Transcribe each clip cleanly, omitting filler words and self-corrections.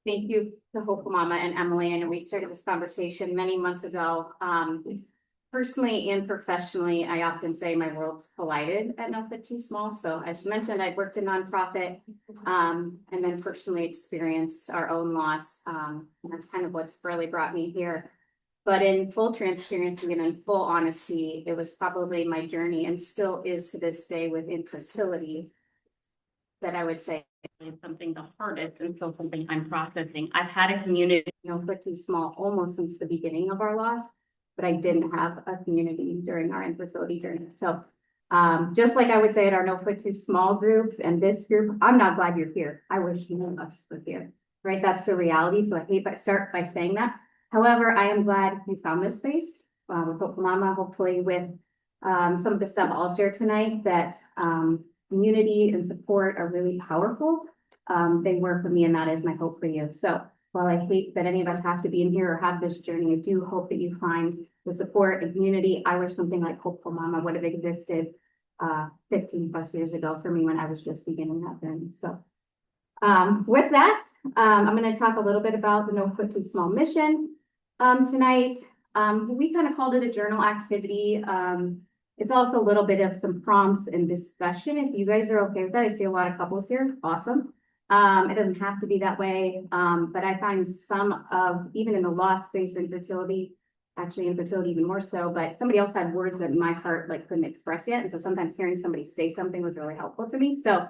Thank you to Hopeful Mama and Emily. I know we started this conversation many months ago. Personally and professionally, I often say my worlds collided at Not That Too Small. So as you mentioned, I'd worked in nonprofit and then personally experienced our own loss. And that's kind of what's really brought me here. But in full transparency and in full honesty, it was probably my journey and still is to this day with infertility that I would say is something the hardest and still something I'm processing. I've had a community, but too small almost since the beginning of our loss, but I didn't have a community during our infertility journey. So just like I would say at our No Foot Too Small groups and this group, I'm not glad you're here. I wish none of us were here, right? That's the reality. So I hate to start by saying that. However, I am glad you found this space with Hopeful Mama, hopefully with some of the stuff I'll share tonight that community and support are really powerful. They were for me, and that is my hope for you. So while I hate that any of us have to be in here or have this journey, I do hope that you find the support and community. I wish something like Hopeful Mama would have existed 15 plus years ago for me when I was just beginning that journey. So with that, I'm going to talk a little bit about the No Foot Too Small mission tonight. We kind of called it a journal activity. It's also a little bit of some prompts and discussion. If you guys are okay with that, I see a lot of couples here. Awesome. It doesn't have to be that way. But I find some of, even in the loss space, infertility, actually infertility even more so, but somebody else had words that my heart like couldn't express yet. And so sometimes hearing somebody say something was really helpful to me. So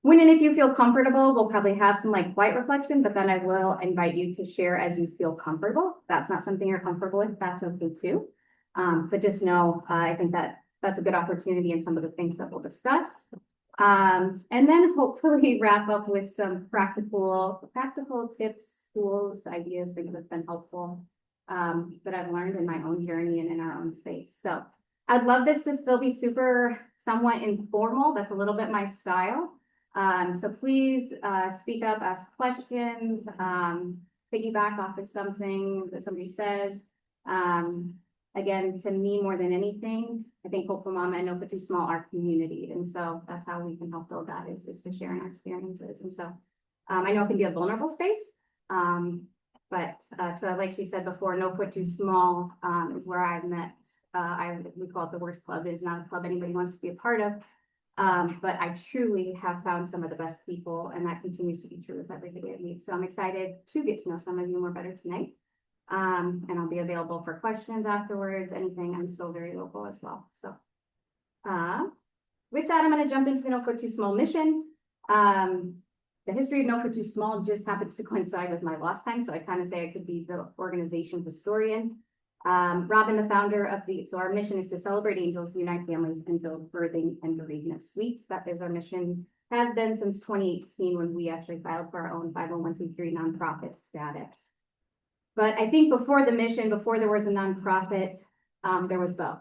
when and if you feel comfortable, we'll probably have some like quiet reflection, but then I will invite you to share as you feel comfortable. If that's not something you're comfortable with, that's okay too. But just know, I think that's a good opportunity in some of the things that we'll discuss. And then hopefully wrap up with some practical tips, tools, ideas, things that have been helpful that I've learned in my own journey and in our own space. So I'd love this to still be super somewhat informal. That's a little bit my style. So please speak up, ask questions, piggyback off of something that somebody says. Again, to me, more than anything, I think Hopeful Mama and No Foot Too Small are community. And so that's how we can help build that is to share in our experiences. And so I know it can be a vulnerable space, but so like she said before, No Foot Too Small is where I've met, we call it the worst club. It is not a club anybody wants to be a part of. But I truly have found some of the best people, and that continues to be true with everybody I meet. So I'm excited to get to know some of you more better tonight. And I'll be available for questions afterwards, anything. I'm still very local as well. So with that, I'm going to jump into the No Foot Too Small mission. The history of No Foot Too Small just happens to coincide with my lost time. So I kind of say I could be the organization historian. Robin, the founder of so our mission is to celebrate angels, unite families, and build birthing and bereavement suites. That is our mission, has been since 2018 when we actually filed for our own 501c3 nonprofit status. But I think before the mission, before there was a nonprofit, there was Bo.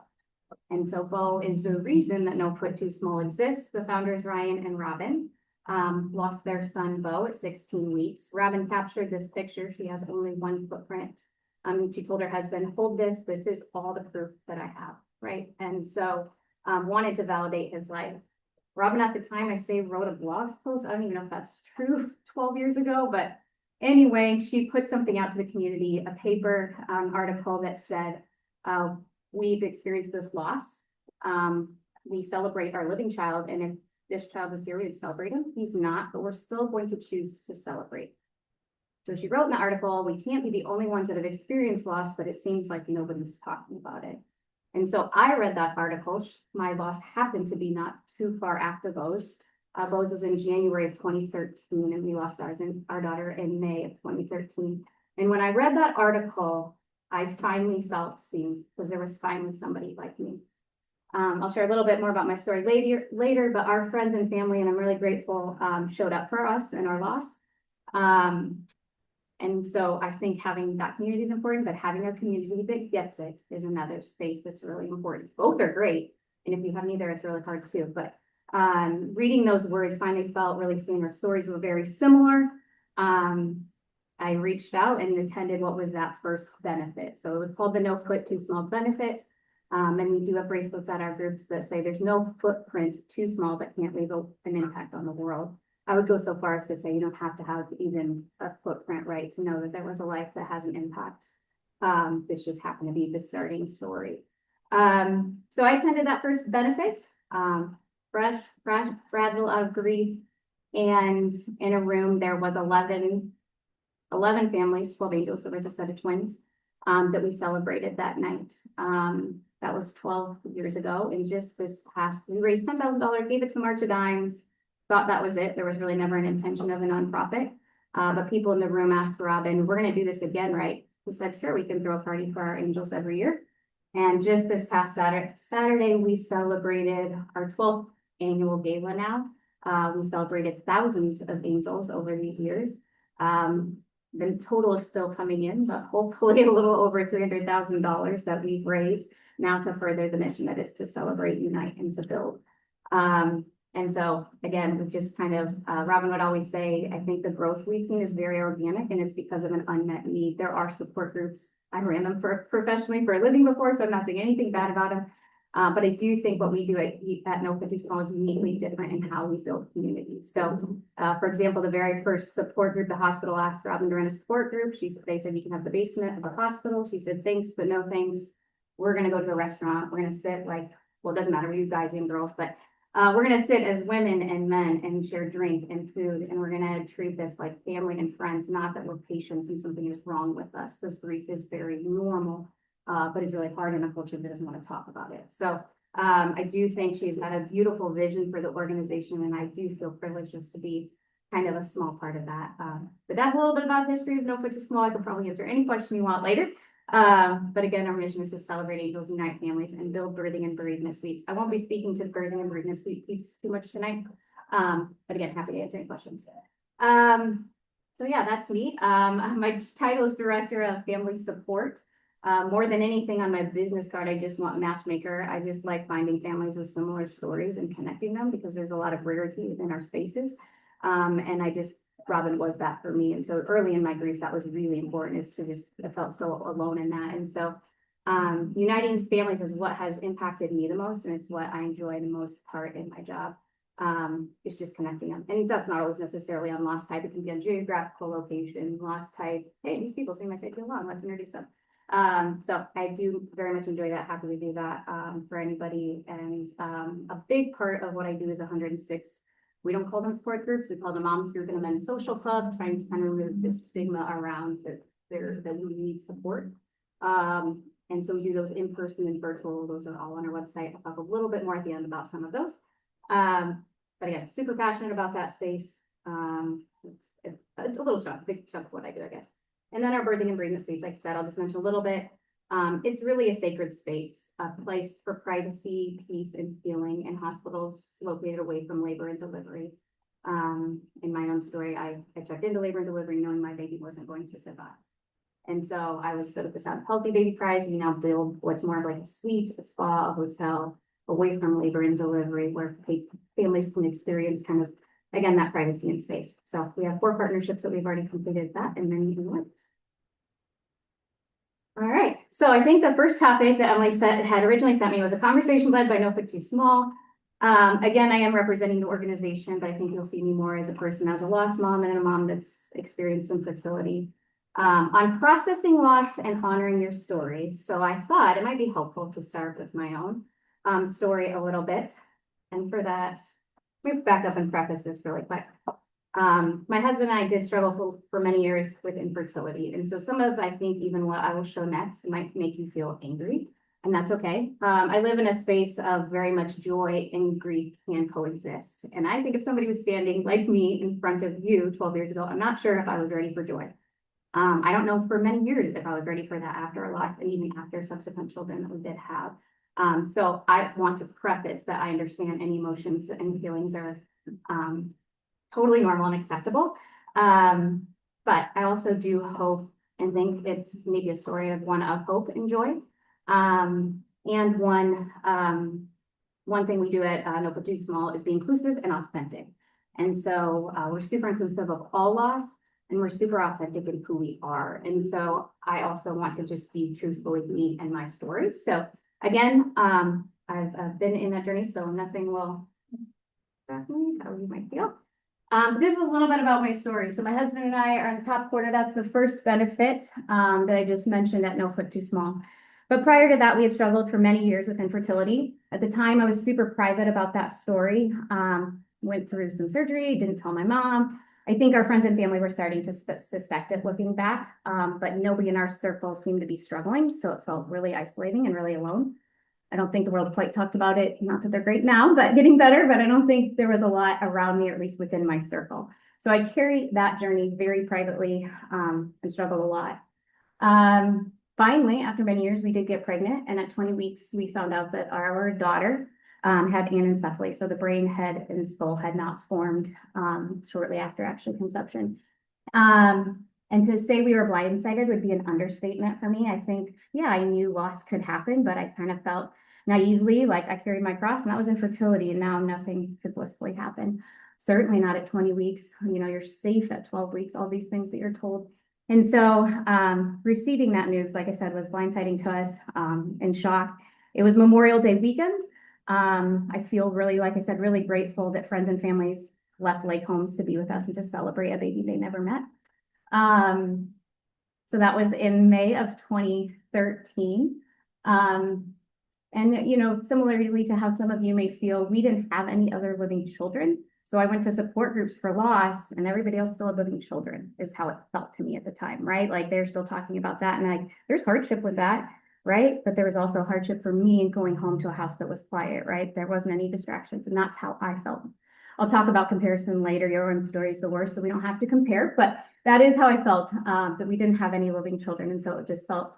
And so Bo is the reason that No Foot Too Small exists. The founders, Ryan and Robin, lost their son, Bo, at 16 weeks. Robin captured this picture. She has only one footprint. She told her husband, hold this. This is all the proof that I have, right? And so wanted to validate his life. Robin, at the time, I say, wrote a blog post. I don't even know if that's true 12 years ago, but anyway, she put something out to the community, a paper article that said, we've experienced this loss. We celebrate our living child, and if this child was here, we would celebrate him. He's not, but we're still going to choose to celebrate. So she wrote in the article, we can't be the only ones that have experienced loss, but it seems like nobody's talking about it. And so I read that article. My loss happened to be not too far after Bo's. Bo's was in January of 2013, and we lost our daughter in May of 2013. And when I read that article, I finally felt seen because there was finally somebody like me. I'll share a little bit more about my story later, but our friends and family, and I'm really grateful, showed up for us and our loss. And so I think having that community is important, but having a community that gets it is another space that's really important. Both are great. And if you have neither, it's really hard too. But reading those words finally felt really seen. Our stories were very similar. I reached out and attended what was that first benefit. So it was called the No Foot Too Small benefit. And we do have bracelets at our groups that say there's no footprint too small that can't leave an impact on the world. I would go so far as to say you don't have to have even a footprint, right, to know that there was a life that has an impact. This just happened to be the starting story. So I attended that first benefit, fragile out of grief, and in a room there was 11 families, 12 angels, there was a set of twins, that we celebrated that night. That was 12 years ago, and just this past, we raised $10,000, gave it to March of Dimes, thought that was it. There was really never an intention of a nonprofit. But people in the room asked Robin, we're going to do this again, right? We said, sure, we can throw a party for our angels every year. And just this past Saturday, we celebrated our 12th annual gala now. We celebrated thousands of angels over these years. The total is still coming in, but hopefully a little over $300,000 that we've raised now to further the mission that is to celebrate, unite, and to build. And so again, we just kind of, Robin would always say, I think the growth we've seen is very organic, and it's because of an unmet need. There are support groups. I ran them professionally for a living before, so I'm not saying anything bad about them. But I do think what we do at No Fit Too Small is uniquely different in how we build communities. So, for example, the very first support group, the hospital asked Robin to run a support group. They said, you can have the basement of the hospital. She said, thanks, but no thanks. We're going to go to a restaurant. We're going to sit like, well, it doesn't matter, you guys and girls, but we're going to sit as women and men and share drink and food. And we're going to treat this like family and friends, not that we're patients and something is wrong with us. This grief is very normal. But it's really hard in a culture that doesn't want to talk about it. So I do think she's had a beautiful vision for the organization, and I do feel privileged just to be kind of a small part of that. But that's a little bit about the history of No Fit Too Small. I could probably answer any question you want later. But again, our mission is to celebrate angels, unite families, and build birthing and bereavement suites. I won't be speaking to the birthing and bereavement suite piece too much tonight. But again, happy to answer any questions. So yeah, that's me. My title is Director of Family Support. More than anything on my business card, I just want matchmaker. I just like finding families with similar stories and connecting them because there's a lot of rarity within our spaces. And Robin was that for me. And so early in my grief, that was really important, is to just, I felt so alone in that. And so uniting families is what has impacted me the most. And it's what I enjoy the most part in my job. Is just connecting them. And that's not always necessarily on loss type. It can be on geographical location, loss type. Hey, these people seem like they get along. Let's introduce them. So I do very much enjoy that, happy to do that for anybody. And a big part of what I do is 106. We don't call them support groups, we call them moms group and a men's social club, trying to kind of remove the stigma around that we need support. And so we do those in person and virtual. Those are all on our website. I'll talk a little bit more at the end about some of those. But again, super passionate about that space. It's a little chunk, big chunk of what I do, I guess. And then our birthing and bereavement suites, like I said, I'll just mention a little bit. It's really a sacred space, a place for privacy, peace, and healing in hospitals located away from labor and delivery. In my own story, I checked into labor and delivery knowing my baby wasn't going to survive. And so I was with the Sound Healthy Baby Prize. We now build what's more like a suite, a spa, a hotel, away from labor and delivery, where families can experience kind of, again, that privacy and space. So we have 4 partnerships that we've already completed that, and many more. All right. So I think the first topic that Emily had originally sent me was a conversation led by No Fit Too Small. Again, I am representing the organization, but I think you'll see me more as a person, as a lost mom and a mom that's experienced infertility. On processing loss and honoring your story. So I thought it might be helpful to start with my own story a little bit. And for that, let me back up and preface this really quick. My husband and I did struggle for many years with infertility. And so some of, I think, even what I will show next might make you feel angry, and that's okay. I live in a space of very much joy and grief can coexist. And I think if somebody was standing like me in front of you 12 years ago, I'm not sure if I was ready for joy. I don't know for many years if I was ready for that after a lot, and even after subsequent children that we did have. So I want to preface that I understand any emotions and feelings are totally normal and acceptable. But I also do hope and think it's maybe a story of one of hope and joy. And one thing we do at No Fit Too Small is be inclusive and authentic. And so we're super inclusive of all loss, and we're super authentic in who we are. And so I also want to just be truthfully me and my story. So again, I've been in that journey, so nothing will affect me, how you might feel. This is a little bit about my story. So my husband and I are on the top quarter. That's the first benefit that I just mentioned at No Foot Too Small. But prior to that, we had struggled for many years with infertility. At the time, I was super private about that story. Went through some surgery, didn't tell my mom. I think our friends and family were starting to suspect it looking back, but nobody in our circle seemed to be struggling. So it felt really isolating and really alone. I don't think the world quite talked about it. Not that they're great now, but getting better. But I don't think there was a lot around me, or at least within my circle. So I carried that journey very privately and struggled a lot. Finally, after many years, we did get pregnant. And at 20 weeks, we found out that our daughter had anencephaly. So the brain, head, and skull had not formed shortly after actual conception. And to say we were blindsided would be an understatement for me. I think, yeah, I knew loss could happen, but I kind of felt naively like I carried my cross, and that was infertility, and now nothing could blissfully happen. Certainly not at 20 weeks. You know, you're safe at 12 weeks, all these things that you're told. And so receiving that news, like I said, was blindsiding to us and shock. It was Memorial Day weekend. I feel really, like I said, really grateful that friends and families left lake homes to be with us and to celebrate a baby they never met. So that was in May of 2013. And, you know, similarly to how some of you may feel, we didn't have any other living children. So I went to support groups for loss, and everybody else still had living children, is how it felt to me at the time, right? Like they're still talking about that. And like, there's hardship with that, right? But there was also hardship for me in going home to a house that was quiet, right? There wasn't any distractions, and that's how I felt. I'll talk about comparison later. Your own story is the worst, so we don't have to compare, but that is how I felt, that we didn't have any living children. And so it just felt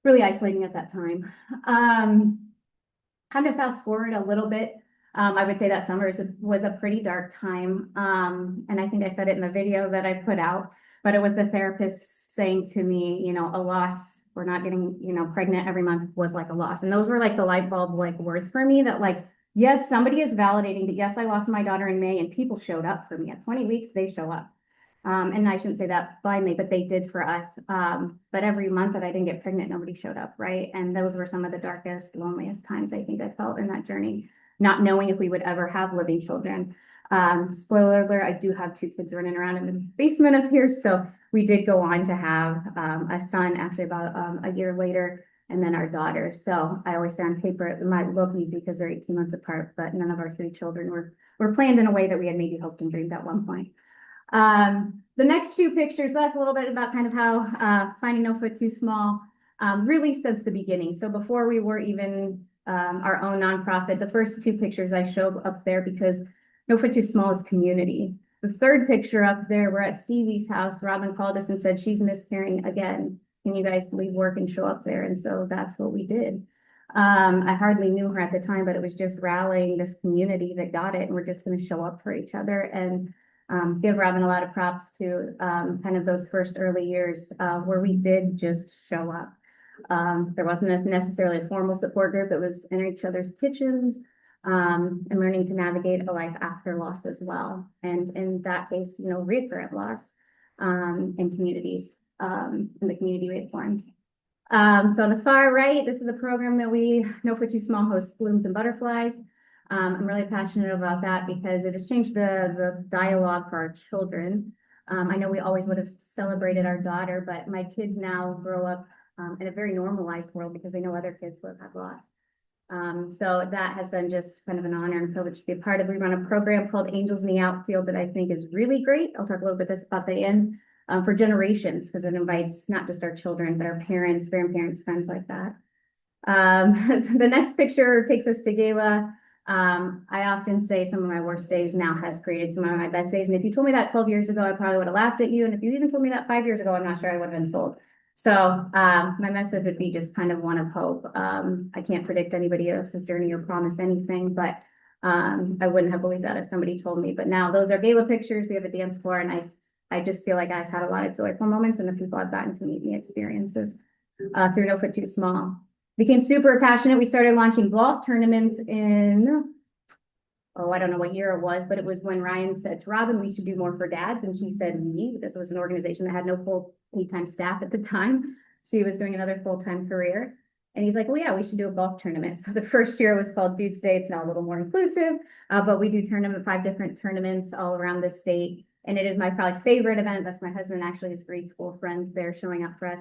really isolating at that time. Kind of fast forward a little bit. I would say that summer was a pretty dark time. And I think I said it in the video that I put out, but it was the therapist saying to me, you know, a loss, we're not getting, you know, pregnant every month was like a loss. And those were like the light bulb like words for me that like, yes, somebody is validating that, yes, I lost my daughter in May and people showed up for me at 20 weeks, they show up. And I shouldn't say that blindly, but they did for us. But every month that I didn't get pregnant, nobody showed up, right? And those were some of the darkest, loneliest times I think I felt in that journey, not knowing if we would ever have living children. Spoiler alert, I do have two kids running around in the basement up here. So we did go on to have a son after about a year later, and then our daughter. So I always say on paper, it might look easy because they're 18 months apart, but none of our three children were planned in a way that we had maybe hoped and dreamed at one point. The next two pictures, that's a little bit about kind of how finding No Foot Too Small really since the beginning. So before we were even our own nonprofit, the first two pictures I show up there because No Foot Too Small is community. The third picture up there, we're at Stevie's house. Robin called us and said, she's miscarrying again. Can you guys leave work and show up there? And so that's what we did. I hardly knew her at the time, but it was just rallying this community that got it. And we're just going to show up for each other and give Robin a lot of props to kind of those first early years where we did just show up. There wasn't necessarily a formal support group. It was in each other's kitchens and learning to navigate a life after loss as well. And in that case, you know, recurrent loss in communities, in the community we had formed. So on the far right, this is a program that we No Foot Too Small hosts Blooms and Butterflies. I'm really passionate about that because it has changed the dialogue for our children. I know we always would have celebrated our daughter, but my kids now grow up in a very normalized world because they know other kids who have had loss. So that has been just kind of an honor and privilege to be a part of. We run a program called Angels in the Outfield that I think is really great. I'll talk a little bit about the end for generations because it invites not just our children, but our parents, grandparents, friends like that. The next picture takes us to Gala. I often say some of my worst days now has created some of my best days. And if you told me that 12 years ago, I probably would have laughed at you. And if you even told me that 5 years ago, I'm not sure I would have been sold. So my message would be just kind of one of hope. I can't predict anybody else's journey or promise anything, but I wouldn't have believed that if somebody told me. But now those are Gala pictures. We have a dance floor, and I just feel like I've had a lot of joyful moments, and the people I've gotten to meet me experiences through No Foot Too Small. Became super passionate. We started launching golf tournaments in, oh, I don't know what year it was, but it was when Ryan said to Robin, we should do more for dads. And she said, we, this was an organization that had no full full-time staff at the time. She was doing another full-time career. And he's like, well, yeah, we should do a golf tournament. So the first year was called Dude's Day. It's now a little more inclusive, but we do 5 different tournaments all around the state. And it is my probably favorite event. That's my husband, actually, his grade school friends there showing up for us.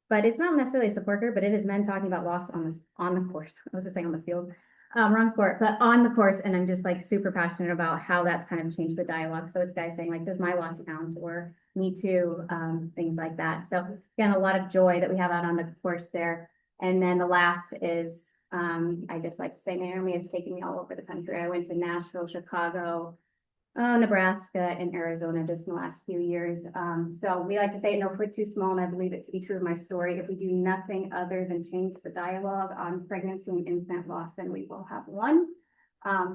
But it's not necessarily a support group, but it is men talking about loss on the course. I was just saying on the field, wrong sport, but on the course. And I'm just like super passionate about how that's kind of changed the dialogue. So it's guys saying like, does my loss count, or me too, things like that. So again, a lot of joy that we have out on the course there. And then the last is, I just like to say, Naomi has taken me all over the country. I went to Nashville, Chicago, Nebraska, and Arizona just in the last few years. So we like to say, no foot too small, and I believe it to be true of my story. If we do nothing other than change the dialogue on pregnancy and infant loss, then we will have won.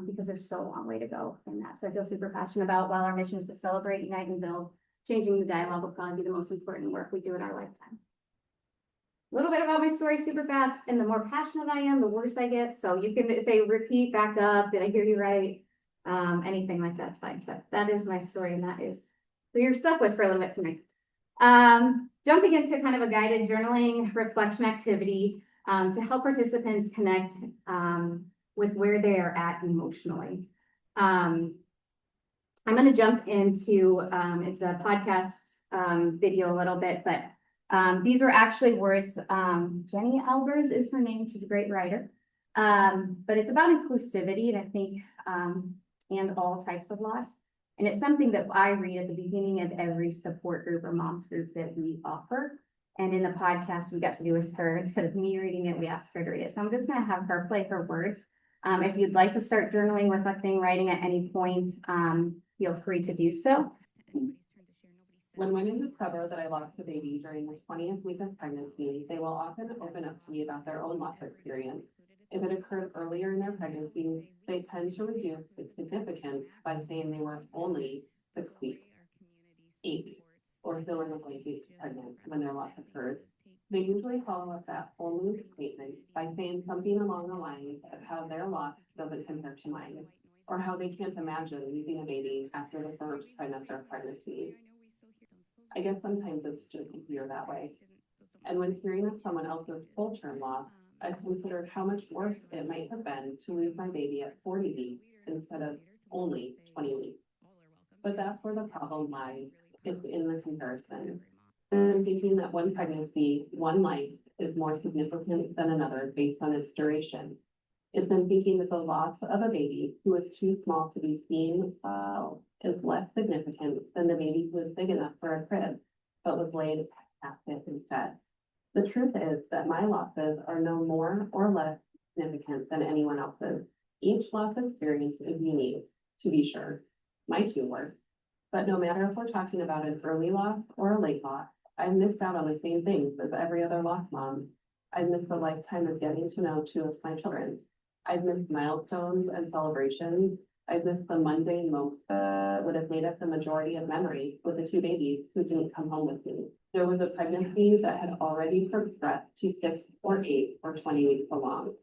Because there's so a long way to go in that. So I feel super passionate about, while our mission is to celebrate, unite, and build, changing the dialogue will probably be the most important work we do in our lifetime. A little bit about my story super fast, and the more passionate I am, the worse I get. So you can say, repeat, back up, did I hear you right? Anything like that's fine, but that is my story, and that is who you're stuck with for a little bit tonight. Jumping into kind of a guided journaling reflection activity to help participants connect with where they are at emotionally. I'm going to jump into, it's a podcast video a little bit, but these are actually words. Jenny Albers is her name. She's a great writer. But it's about inclusivity, and I think, and all types of loss. And it's something that I read at the beginning of every support group or moms group that we offer. And in the podcast we got to do with her, instead of me reading it, we asked her to read it. So I'm just going to have her play her words. If you'd like to start journaling, reflecting, writing at any point, feel free to do so. When women discover that I lost a baby during the 20th week of pregnancy, they will often open up to me about their own loss experience. If it occurred earlier in their pregnancy, they tend to reduce its significance by saying they were only 6 weeks, 8, or fill in the blank weeks pregnant when their loss occurred. They usually follow up that only statement by saying something along the lines of how their loss doesn't compare to mine, or how they can't imagine losing a baby after the first trimester of pregnancy. I guess sometimes it's just easier that way. And when hearing of someone else's full-term loss, I've considered how much worse it might have been to lose my baby at 40 weeks instead of only 20 weeks. But that's where the problem lies. It's in the comparison. And thinking that one pregnancy, one life, is more significant than another based on its duration. It's in thinking that the loss of a baby who is too small to be seen is less significant than the baby who is big enough for a crib, but was laid past it instead. The truth is that my losses are no more or less significant than anyone else's. Each loss experience is unique, to be sure. My two were. But no matter if we're talking about an early loss or a late loss, I've missed out on the same things as every other loss mom. I've missed a lifetime of getting to know 2 of my children. I've missed milestones and celebrations. I've missed the mundane moments that would have made up the majority of memories with the 2 babies who didn't come home with me. There was a pregnancy that had already progressed to 6 or 8 or 20 weeks along.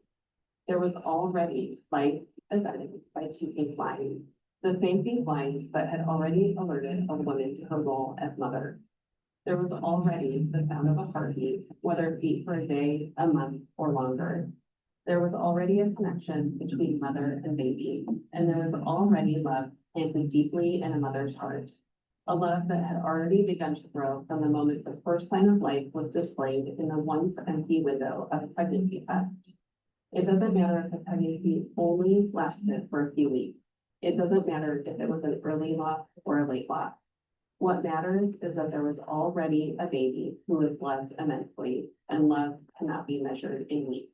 There was already life events by 2 pink lines, the same pink lines that had already alerted a woman to her role as mother. There was already the sound of a heartbeat, whether it beat for a day, a month, or longer. There was already a connection between mother and baby, and there was already love planted deeply in a mother's heart. A love that had already begun to grow from the moment the first sign of life was displayed in the once empty window of a pregnancy test. It doesn't matter if the pregnancy only lasted for a few weeks. It doesn't matter if it was an early loss or a late loss. What matters is that there was already a baby who was loved immensely, and love cannot be measured in weeks.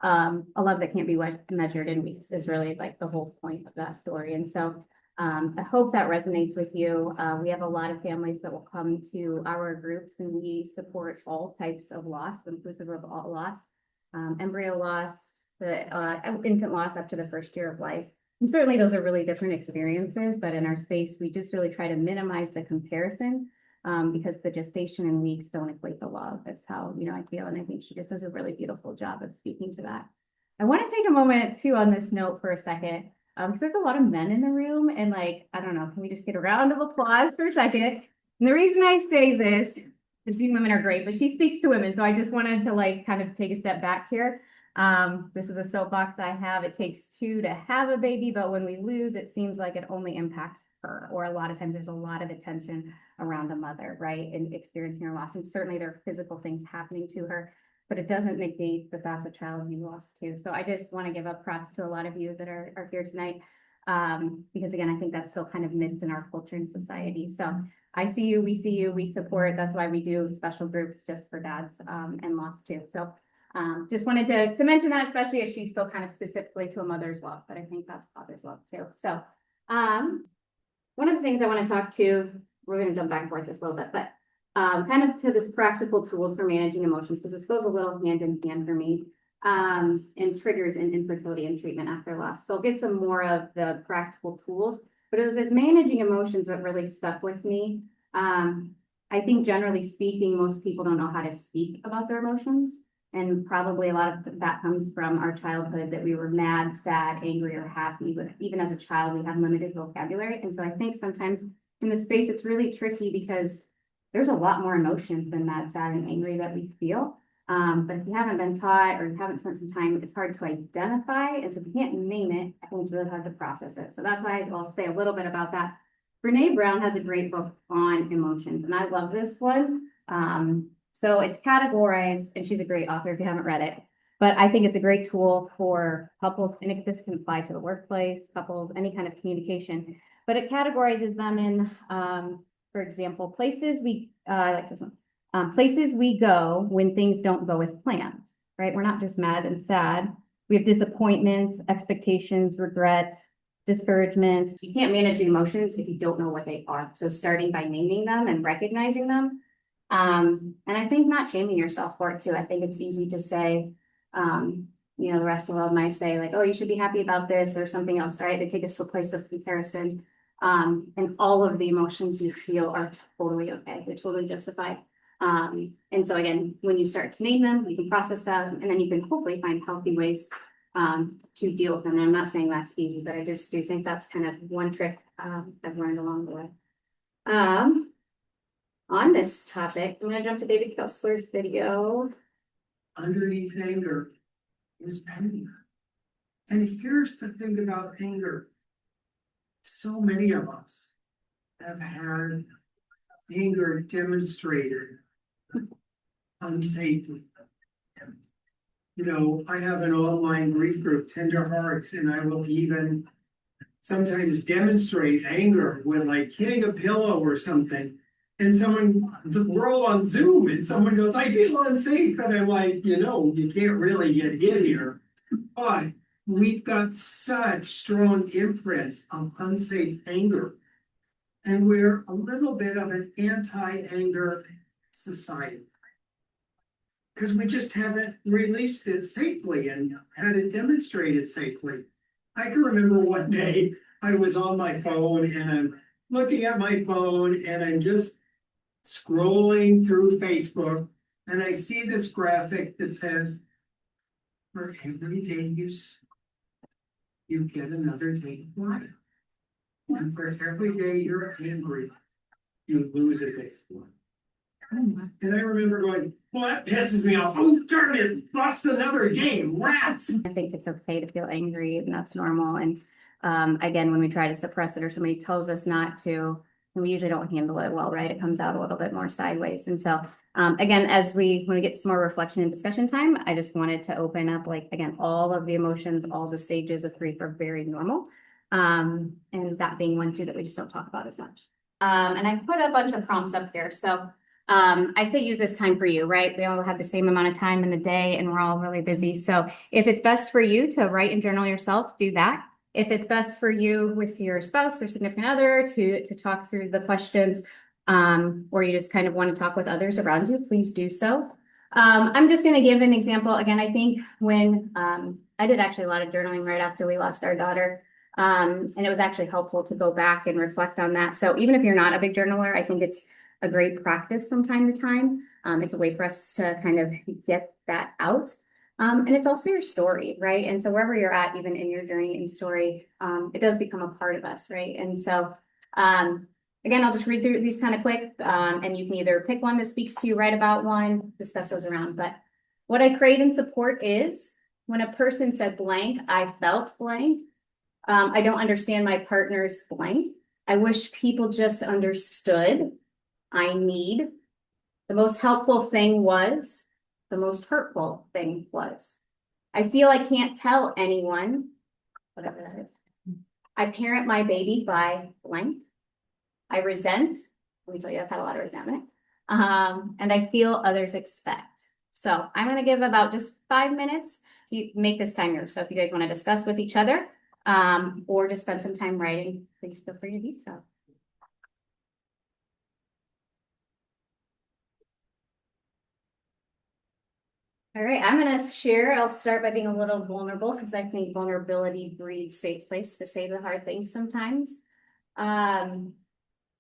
A love that can't be measured in weeks is really like the whole point of that story. And so I hope that resonates with you. We have a lot of families that will come to our groups, and we support all types of loss, inclusive of all loss, embryo loss, the infant loss up to the first year of life. And certainly those are really different experiences, but in our space, we just really try to minimize the comparison because the gestation in weeks don't equate to love. That's how, I feel. And I think she just does a really beautiful job of speaking to that. I want to take a moment too on this note for a second, because there's a lot of men in the room, and I don't know, can we just get a round of applause for a second? And the reason I say this Esteemed women are great, but she speaks to women. So I just wanted to like kind of take a step back here. This is a soapbox I have. It takes two to have a baby, but when we lose, it seems like it only impacts her. Or a lot of times there's a lot of attention around a mother, right? And experiencing her loss. And certainly there are physical things happening to her, but it doesn't negate that that's a child you lost too. So I just want to give up props to a lot of you that are here tonight. Because again, I think that's still kind of missed in our culture and society. So I see you, we support. That's why we do special groups just for dads and loss too. So just wanted to mention that, especially as she spoke kind of specifically to a mother's love, but I think that's father's love too. So one of the things I want to talk to, we're going to jump back and forth just a little bit, but kind of to this practical tools for managing emotions, because this goes a little hand in hand for me, and triggers in infertility and treatment after loss. So I'll get some more of the practical tools, but it was this managing emotions that really stuck with me. I think generally speaking, most people don't know how to speak about their emotions. And probably a lot of that comes from our childhood, that we were mad, sad, angry, or happy. But even as a child, we have limited vocabulary. And so I think sometimes in this space, it's really tricky because there's a lot more emotions than mad, sad, and angry that we feel. But if you haven't been taught or you haven't spent some time, it's hard to identify. And so if you can't name it, I think it's really hard to process it. So that's why I'll say a little bit about that. Brene Brown has a great book on emotions, and I love this one. So it's categorized, and she's a great author if you haven't read it, but I think it's a great tool for couples, and this can apply to the workplace, couples, any kind of communication, but it categorizes them in, for example, places we go when things don't go as planned, right? We're not just mad and sad. We have disappointments, expectations, regret, discouragement. You can't manage the emotions if you don't know what they are. So starting by naming them and recognizing them. And I think not shaming yourself for it too. I think it's easy to say, the rest of the world might say like, oh, you should be happy about this or something else, right? They take us to a place of comparison. And all of the emotions you feel are totally okay. They're totally justified. And so again, when you start to name them, you can process them, and then you can hopefully find healthy ways to deal with them. And I'm not saying that's easy, but I just do think that's kind of one trick I've learned along the way. On this topic, I'm going to jump to David Kessler's video. Underneath anger is pain. And here's the thing about anger. So many of us have had anger demonstrated unsafely. I have an online grief group, Tender Hearts, and I will even sometimes demonstrate anger with like hitting a pillow or something. And we're all on Zoom, and someone goes, I feel unsafe. And I'm like, you can't really get hit here. But we've got such strong imprints of unsafe anger. And we're a little bit of an anti-anger society. Because we just haven't released it safely and had it demonstrated safely. I can remember one day I was on my phone and I'm looking at my phone and I'm just scrolling through Facebook, and I see this graphic that says, for every day you get another day of life. And for every day you're angry, you lose a day of life. And I remember going, well, that pisses me off. Oh, darn it, lost another day, rats. I think it's okay to feel angry, and that's normal. And again, when we try to suppress it or somebody tells us not to, we usually don't handle it well, right? It comes out a little bit more sideways. And so, again, when we get some more reflection and discussion time, I just wanted to open up, like, again, all of the emotions, all the stages of grief are very normal. And that being one too that we just don't talk about as much. And I put a bunch of prompts up here. So I'd say use this time for you, right? We all have the same amount of time in the day and we're all really busy. So if it's best for you to write and journal yourself, do that. If it's best for you with your spouse or significant other to talk through the questions, or you just kind of want to talk with others around you, please do so. I'm just going to give an example. Again, I think when I did actually a lot of journaling right after we lost our daughter. And it was actually helpful to go back and reflect on that. So even if you're not a big journaler, I think it's a great practice from time to time. It's a way for us to kind of get that out. And it's also your story, right? And so wherever you're at, even in your journey and story, it does become a part of us, right? And so Again, I'll just read through these kind of quick, and you can either pick one that speaks to you, write about one, discuss those around. But what I create and support is when a person said blank, I felt blank. I don't understand my partner's blank. I wish people just understood. I need. The most helpful thing was, the most hurtful thing was. I feel I can't tell anyone, whatever that is. I parent my baby by blank. I resent, let me tell you, I've had a lot of resentment. And I feel others expect. So I'm going to give about just 5 minutes to make this time yours. So if you guys want to discuss with each other, or just spend some time writing, please feel free to do so. All right, I'm going to share. I'll start by being a little vulnerable because I think vulnerability breeds safe place to say the hard things sometimes.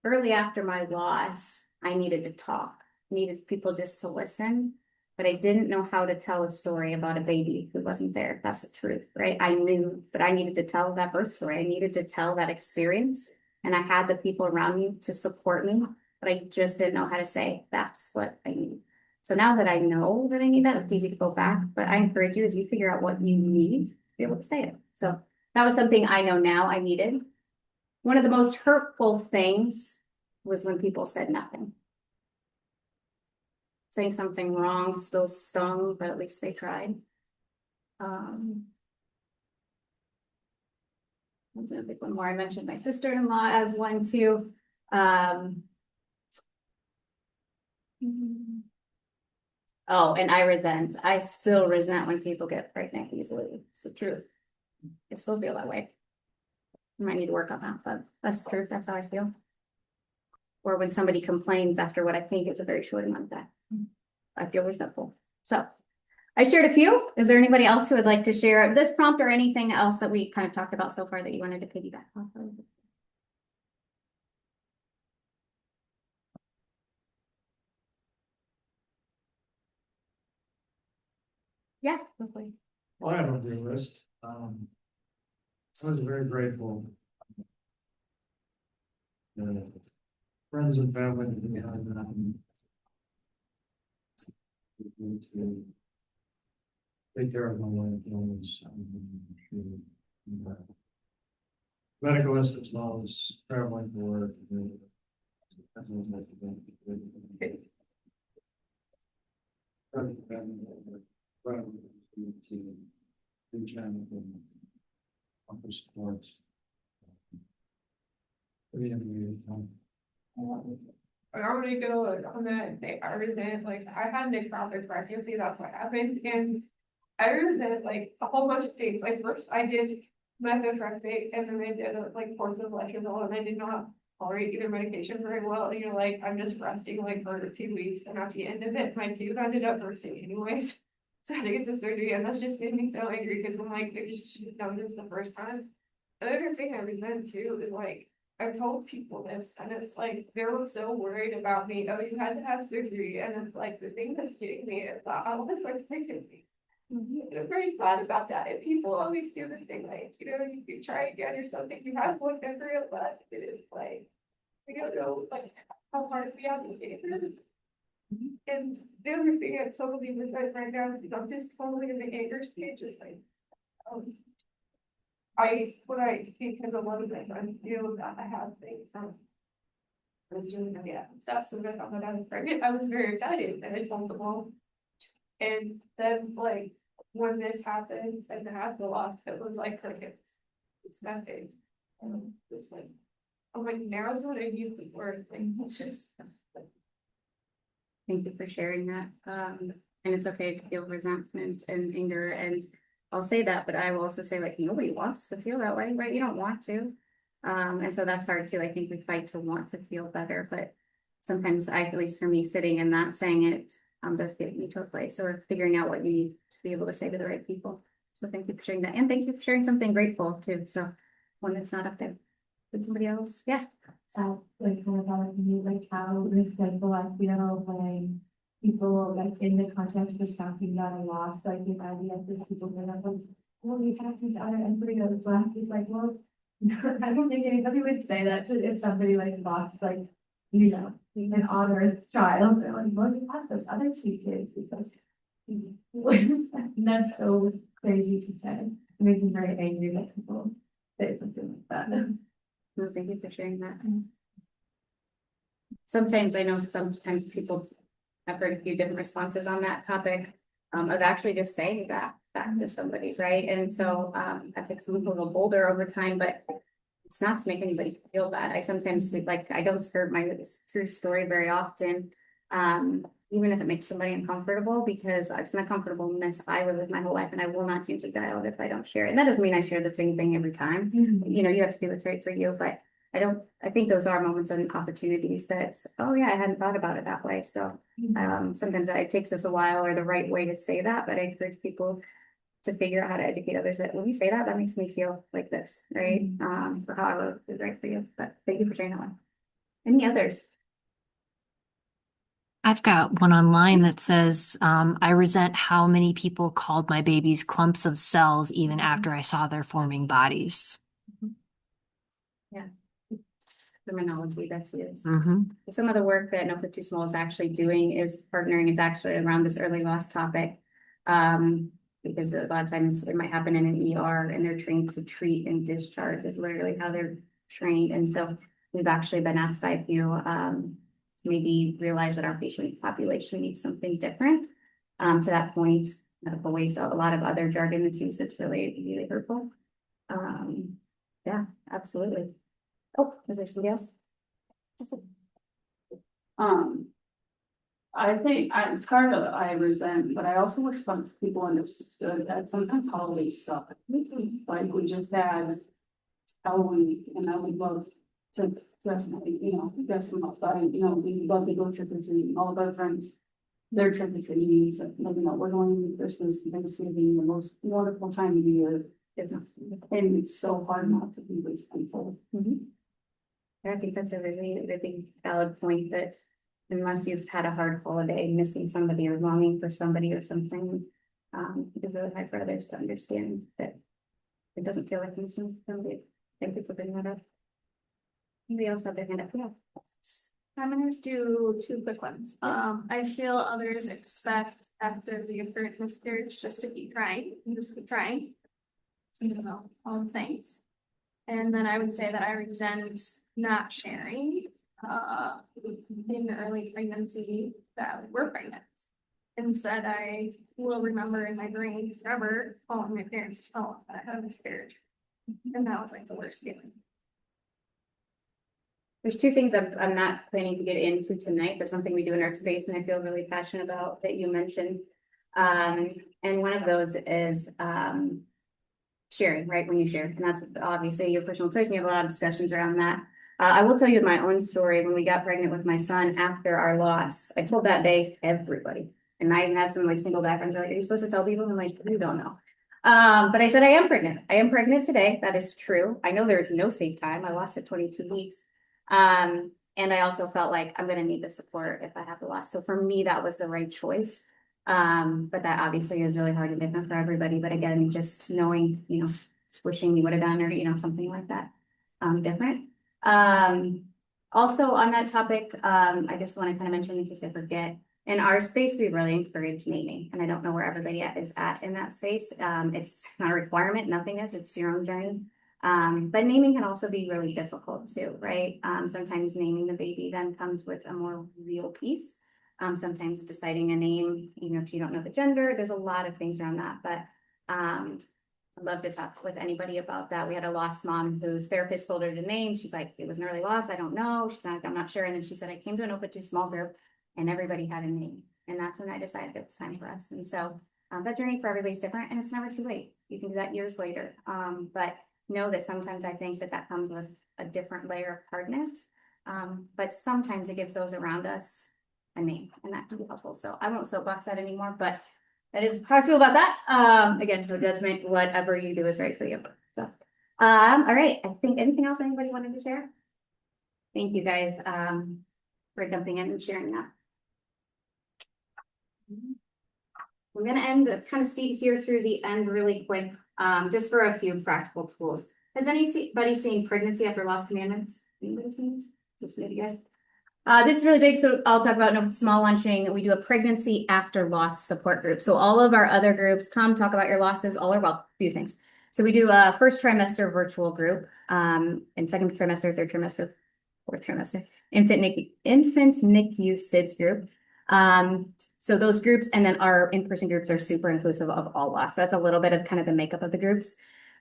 Early after my loss, I needed to talk, needed people just to listen, but I didn't know how to tell a story about a baby who wasn't there. That's the truth, right? I knew that I needed to tell that birth story. I needed to tell that experience, and I had the people around me to support me, but I just didn't know how to say, that's what I need. So now that I know that I need that, it's easy to go back, but I encourage you as you figure out what you need to be able to say it. So that was something I know now I needed. One of the most hurtful things was when people said nothing. Saying something wrong still stung, but at least they tried. That's a big one more. I mentioned my sister-in-law as one too. Oh, and I still resent when people get pregnant easily. It's the truth. I still feel that way. I might need to work on that, but that's the truth. That's how I feel. Or when somebody complains after what I think is a very short amount of time, I feel resentful. So I shared a few. Is there anybody else who would like to share this prompt or anything else that we kind of talked about so far that you wanted to piggyback off of? Yeah, hopefully. Well, I have a good list. I was very grateful. Friends and family that we had, to take care of my wife, medicalist as well as traveling for work. Sports. I'm gonna go on that. I resent, like, I had an ectopic pregnancy, that's what happened, and I resent like a whole bunch of things. Like, first I did methotrexate, and then I did like course of letrozole, and I did not tolerate either medication very well. You know, like, I'm just resting like for 2 weeks, and at the end of it, my tube ended up bursting anyways. So I had to get the surgery, and that's just made me so angry because I'm like, I just should have done this the first time. Another thing I resent too is like, I've told people this, and it's like, they were so worried about me. Oh, you had to have surgery. And it's like, the thing that's getting me is that I was like pregnancy. And I'm very sad about that. And people always do the thing, like, you know, you can try again or something. You have one memory of left. It is like, I don't know, like, how hard we have to get through. And the other thing I totally resent right now is I'm just totally in the anger stage, just like, what I think because a lot of my friends feel that I have things from I was doing the stuff, so when I found that I was pregnant, I was very excited and I told them all. And then like when this happened and I had the loss, it was like it's nothing. And it's like, I'm like, now is what I use the word thing, it's just Thank you for sharing that. And it's okay to feel resentment and anger, and I'll say that, but I will also say, like, nobody wants to feel that way, right? You don't want to. And so that's hard too. I think we fight to want to feel better, but sometimes at least for me, sitting and not saying it does get me to a place, or figuring out what you need to be able to say to the right people. So thank you for sharing that. And thank you for sharing something grateful too. So one that's not up there. Did somebody else? Yeah. Like kind of about me, like how resentful I feel when people like in the context of talking about a loss, like if I get this people that are like, well, we talked to each other and pretty much black is like, well, I don't think anybody would say that to if somebody like lost like, you know, an honor child, they're like, well, you have those other two kids. It's like, and that's so crazy to say. It makes me very angry that people say something like that. No, thank you for sharing that. Sometimes I know sometimes people, I've heard a few different responses on that topic. I was actually just saying that back to somebody, right? And so I've become a little bolder over time, but it's not to make anybody feel bad. I sometimes like, I don't share my true story very often. Even if it makes somebody uncomfortable, because it's an uncomfortableness I live with my whole life, and I will not change the dialogue if I don't share it. And that doesn't mean I share the same thing every time. You know, you have to do what's right for you, but I think those are moments and opportunities that, oh yeah, I hadn't thought about it that way. So sometimes it takes us a while or the right way to say that, but I encourage people to figure out how to educate others that when you say that, that makes me feel like this, right? For how it is right for you. But thank you for sharing that one. Any others? I've got one online that says, I resent how many people called my babies clumps of cells even after I saw their forming bodies. Terminology that's used. Mm-hmm. Some of the work that No Put Too Small is actually doing is partnering. It's actually around this early loss topic. Because a lot of times it might happen in an ER and they're trained to treat and discharge is literally how they're trained. And so we've actually been asked by a few to maybe realize that our patient population needs something different. To that point, medical waste, a lot of other jargon that's used that's really, really hurtful. Yeah, absolutely. Oh, is there somebody else? I think it's kind of I resent, but I also wish some people understood that sometimes holidays suck. Like we just had Halloween, and I would love to dress my, dress them up. But we love to go trick or treating. All of our friends, they're trick or treating. So we're going to Christmas, Thanksgiving, the most wonderful time of the year. And it's so hard not to be with people. I think that's a really, really valid point that unless you've had a hard holiday, missing somebody or longing for somebody or something, it's really hard for others to understand that it doesn't feel like missing somebody. Thank you for bringing that up. Anybody else have their hand up? Yeah. I'm gonna do two quick ones. I feel others expect after the apparent miscarriage just to keep trying, and just keep trying. So you know, all the things. And then I would say that I resent not sharing in the early pregnancy that we're pregnant. Instead, I will remember in my brain forever calling my parents to tell them that I had a miscarriage. And that was like the worst feeling. There's two things I'm not planning to get into tonight, but something we do in our space and I feel really passionate about that you mentioned. And one of those is sharing, right? When you share, and that's obviously your personal choice. And you have a lot of discussions around that. I will tell you my own story. When we got pregnant with my son after our loss, I told that day to everybody. And I even had some like single backgrounds. Like, are you supposed to tell people? I'm like, you don't know. But I said, I am pregnant. I am pregnant today. That is true. I know there is no safe time. I lost at 22 weeks. And I also felt like I'm going to need the support if I have the loss. So for me, that was the right choice. But that obviously is really hard to different for everybody. But again, just knowing, wishing you would have done or, something like that, different. Also on that topic, I just want to kind of mention in case I forget, in our space, we really encourage naming, and I don't know where everybody is at in that space. It's not a requirement, nothing is, it's your own journey. But naming can also be really difficult too, right? Sometimes naming the baby then comes with a more real piece. Sometimes deciding a name, even if you don't know the gender, there's a lot of things around that, but I'd love to talk with anybody about that. We had a lost mom whose therapist told her to name. She's like, it was an early loss. I don't know. She's like, I'm not sure. And then she said, I came to an open too small group and everybody had a name. And that's when I decided it was time for us. And so that journey for everybody's different and it's never too late. You can do that years later. But know that sometimes I think that comes with a different layer of hardness. But sometimes it gives those around us a name and that can be helpful. So I won't soapbox that anymore, but that is how I feel about that. Again, no judgment, whatever you do is right for you. So, all right. I think anything else anybody wanted to share? Thank you guys for jumping in and sharing that. We're going to end kind of speed here through the end really quick, just for a few practical tools. Has anybody seen Pregnancy After Lost Commandments? Anybody seen this? Is this new to you guys? This is really big, so I'll talk about no small lunching. We do a pregnancy after loss support group. So all of our other groups, come talk about your losses, all are well, few things. So we do a first trimester virtual group, and second trimester, third trimester, fourth trimester, infant NICU SIDS group. So those groups and then our in-person groups are super inclusive of all loss. So that's a little bit of kind of the makeup of the groups.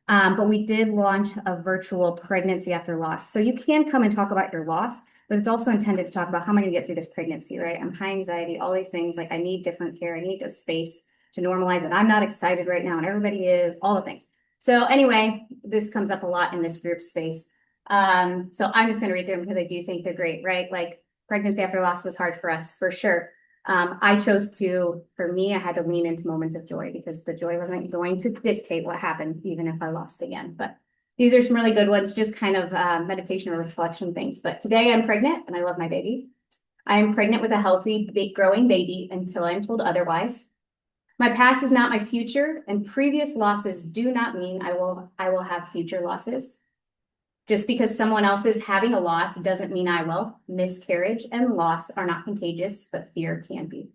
But we did launch a virtual pregnancy after loss. So you can come and talk about your loss, but it's also intended to talk about how am I going to get through this pregnancy, right? I'm high anxiety, all these things, like I need different care, I need a space to normalize it. I'm not excited right now and everybody is, all the things. So anyway, this comes up a lot in this group space. So I'm just going to read through them because I do think they're great, right? Like pregnancy after loss was hard for us, for sure. I chose to, for me, I had to lean into moments of joy because the joy wasn't going to dictate what happened, even if I lost again. But these are some really good ones, just kind of meditation or reflection things. But today I'm pregnant and I love my baby. I am pregnant with a healthy, growing baby until I'm told otherwise. My past is not my future, and previous losses do not mean I will have future losses. Just because someone else is having a loss doesn't mean I will. Miscarriage and loss are not contagious, but fear can be.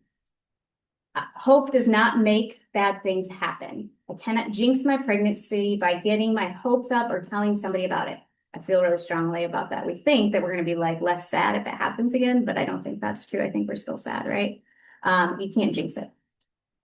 Hope does not make bad things happen. I cannot jinx my pregnancy by getting my hopes up or telling somebody about it. I feel really strongly about that. We think that we're going to be like less sad if it happens again, but I don't think that's true. I think we're still sad, right? You can't jinx it.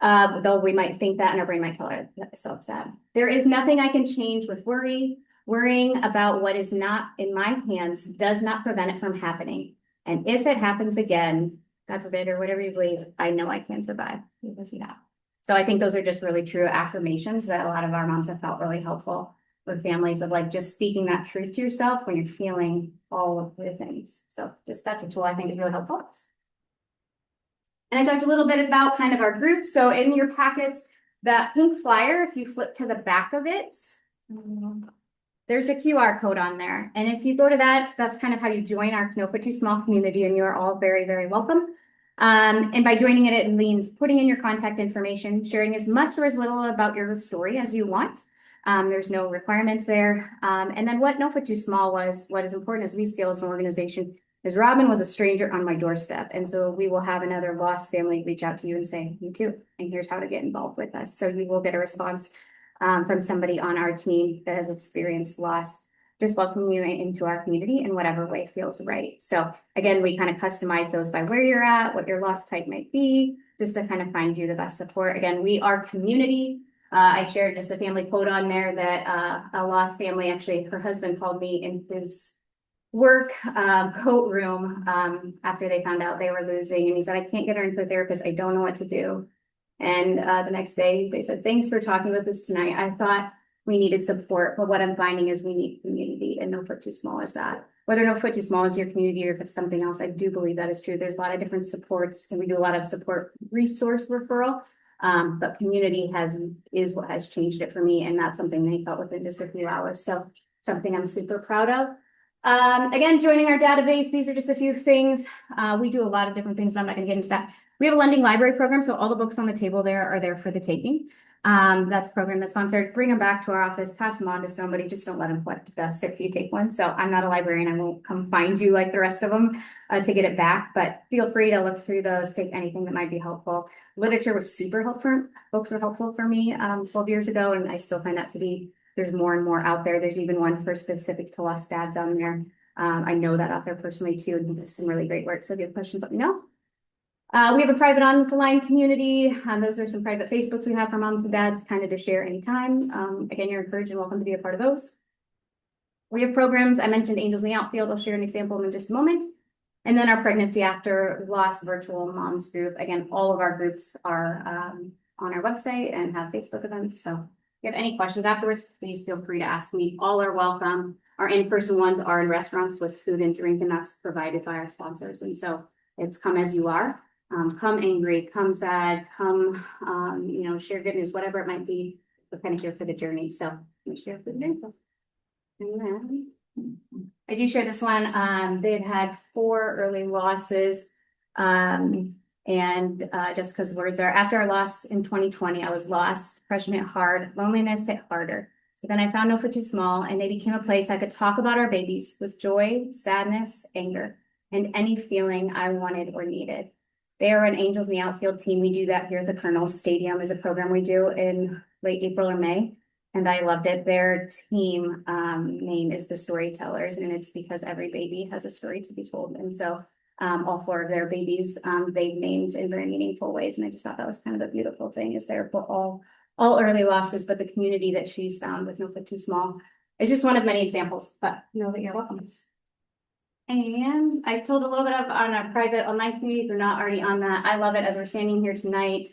Though we might think that and our brain might tell ourselves sad. There is nothing I can change with worry. Worrying about what is not in my hands does not prevent it from happening. And if it happens again, God forbid, or whatever you believe, I know I can survive because you have. So I think those are just really true affirmations that a lot of our moms have felt really helpful with families of like just speaking that truth to yourself when you're feeling all of the things. So just that's a tool I think is really helpful. And I talked a little bit about kind of our group. So in your packets, that pink flyer, if you flip to the back of it, there's a QR code on there. And if you go to that, that's kind of how you join our No Foot Too Small community, and you're all very, very welcome. And by joining it, it means putting in your contact information, sharing as much or as little about your story as you want. There's no requirement there. And then what No Foot Too Small was, what is important as we scale as an organization, is Robin was a stranger on my doorstep. And so we will have another lost family reach out to you and say, me too, and here's how to get involved with us. So you will get a response from somebody on our team that has experienced loss, just welcoming you into our community in whatever way feels right. So again, we kind of customize those by where you're at, what your loss type might be, just to kind of find you the best support. Again, we are community. I shared just a family quote on there that a lost family, actually, her husband called me in his work coat room after they found out they were losing. And he said, I can't get her into a therapist. I don't know what to do. And the next day they said, thanks for talking with us tonight. I thought we needed support, but what I'm finding is we need community, and No Foot Too Small is that. Whether No Foot Too Small is your community or if it's something else, I do believe that is true. There's a lot of different supports, and we do a lot of support resource referral. But community is what has changed it for me, and that's something they felt within just a few hours. So something I'm super proud of. Again, joining our database, these are just a few things. We do a lot of different things, but I'm not going to get into that. We have a lending library program, so all the books on the table there are there for the taking. That's a program that's sponsored. Bring them back to our office, pass them on to somebody. Just don't let them collect dust if you take one. So I'm not a librarian. I won't come find you like the rest of them to get it back, but feel free to look through those, take anything that might be helpful. Literature was super helpful. Books were helpful for me 12 years ago, and I still find that to be, there's more and more out there. There's even one for specific to lost dads on there. I know that out there personally too, and he does some really great work. So if you have questions, let me know. We have a private online community. Those are some private Facebooks we have for moms and dads, kind of to share anytime. Again, you're encouraged and welcome to be a part of those. We have programs. I mentioned Angels in the Outfield. I'll share an example in just a moment. And then our Pregnancy After Loss virtual moms group. Again, all of our groups are on our website and have Facebook events. So if you have any questions afterwards, please feel free to ask me. All are welcome. Our in-person ones are in restaurants with food and drink, and that's provided by our sponsors. And so it's come as you are. Come angry, come sad, come, share good news, whatever it might be. We're kind of here for the journey. So let me share food and drink. And then I do share this one. They've had 4 early losses. Jessica's words are, after our loss in 2020, I was lost. Depression hit hard. Loneliness hit harder. So then I found No for Too Small, and they became a place I could talk about our babies with joy, sadness, anger, and any feeling I wanted or needed. They are an Angels in the Outfield team. We do that here at the Colonel's Stadium is a program we do in late April or May. And I loved it. Their team name is the Storytellers, and it's because every baby has a story to be told. And so all 4 of their babies they've named in very meaningful ways. And I just thought that was kind of a beautiful thing, is there for all early losses, but the community that she's found with No Foot Too Small is just one of many examples, but know that you're welcome. And I told a little bit of on our private online community, if you're not already on that. I love it as we're standing here tonight.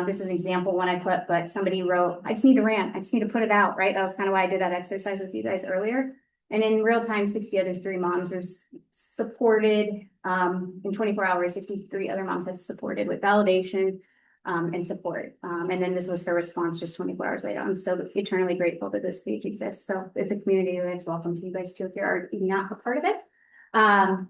This is an example one I put, but somebody wrote, I just need to rant. I just need to put it out, right? That was kind of why I did that exercise with you guys earlier. And in real time, 60 other 3 moms were supported in 24 hours. 63 other moms had supported with validation and support. And then this was her response just 24 hours later. I'm so eternally grateful that this page exists. So it's a community that's welcome to you guys too if you're not a part of it. And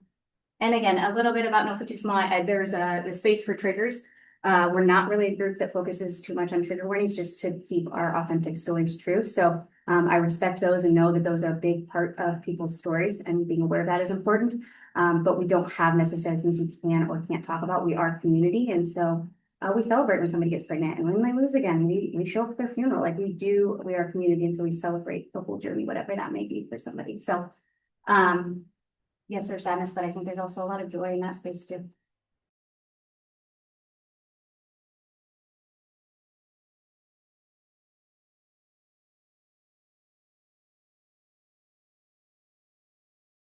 again, a little bit about No Foot Too Small. There's the space for triggers. We're not really a group that focuses too much on trigger warnings, just to keep our authentic stories true. So I respect those and know that those are a big part of people's stories, and being aware of that is important. But we don't have necessarily things you can or can't talk about. We are community, and so we celebrate when somebody gets pregnant, and when they lose again, we show up at their funeral like we do. We are a community, and so we celebrate the whole journey, whatever that may be for somebody. So yes, there's sadness, but I think there's also a lot of joy in that space too.